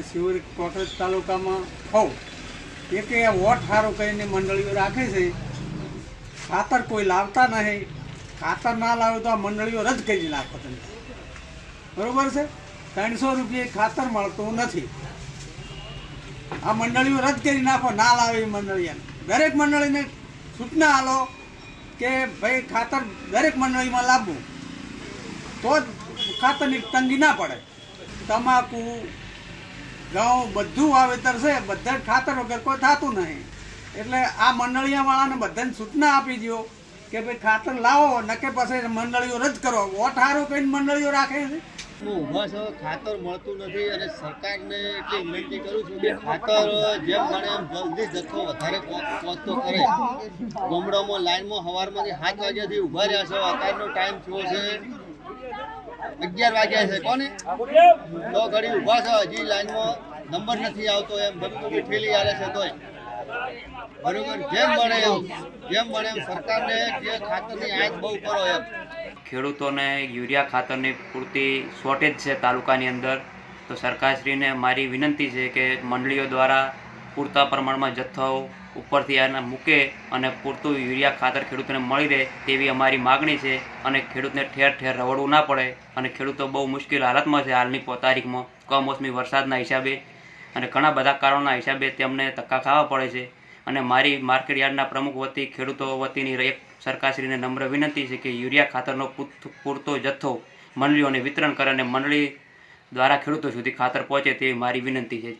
શિવરી કોટરજ તાલુકામાં હોઉં એક વોટ સારું કરીને મંડળીઓ રાખે છે, ખાતર કોઈ લાવતા નહીં, ખાતર ના લાવે તો આ મંડળીઓ રદ કરી નાખો તમે, બરોબર છે? 300 રૂપિયા ખાતર મળતું નથી, આ મંડળીઓ રદ કરી નાખો, ના લાવે એ મંડળીઓને. દરેક મંડળીને સૂચના આલો કે ભાઈ ખાતર દરેક મંડળીમાં લાવવું, તો જ ખાતરની તંગી ના પડે. તમાકુ, ઘઉં બધું વાવેતર છે, બધા ખાતર વગર કોઈ થતું નહીં. એટલે આ મંડળીયાવાળાને બધાને સૂચના આપી દો કે ભાઈ ખાતર લાવો, નકે પછી મંડળીઓ રદ કરો. વોટ સારું કહીને મંડળીઓ રાખે છે. હું ઊભા છો, ખાતર મળતું નથી અને સરકારને એટલી વિનંતી કરું છું કે ખાતર જેમ બને એમ જલ્દી જથ્થો વધારે પહોંચતો કરે. ગામડામાં લાઈનમાં સવારમાંથી 7 વાગ્યાથી ઊભા રહ્યા છો, અત્યારનો ટાઈમ થયો છે 11 વાગ્યા છે. કોને તો ઘડી ઊભા છો, હજી લાઈનમાં નંબર નથી આવતો, એમ બધું ઠેલી આવે છે તોય. બરોબર, જેમ બને એમ સરકારને જે ખાતરની આયાત બહુ કરો એમ. ખેડૂતોને યુરિયા ખાતરની પૂરતી શોર્ટેજ છે તાલુકાની અંદર, તો સરકારશ્રીને મારી વિનંતી છે કે મંડળીઓ દ્વારા પૂરતા પ્રમાણમાં જથ્થો ઉપરથી આના મૂકે અને પૂરતું યુરિયા ખાતર ખેડૂતોને મળી રહે તેવી અમારી માગણી છે. અને ખેડૂતને ઠેર ઠેર રવડવું ના પડે. અને ખેડૂતો બહુ મુશ્કેલ હાલતમાં છે હાલની તારીખમાં, કમોસમી વરસાદના હિસાબે અને ઘણા બધા કારણોના હિસાબે તેમને ધક્કા ખાવા પડે છે. અને મારી માર્કેટ યાર્ડના પ્રમુખ વતી ખેડૂતો વતીની એક સરકારશ્રીને નમ્ર વિનંતી છે કે યુરિયા ખાતરનો પૂરતો જથ્થો મંડળીઓને વિતરણ કરે અને મંડળી દ્વારા ખેડૂતો સુધી ખાતર પહોંચે તેવી મારી વિનંતી છે.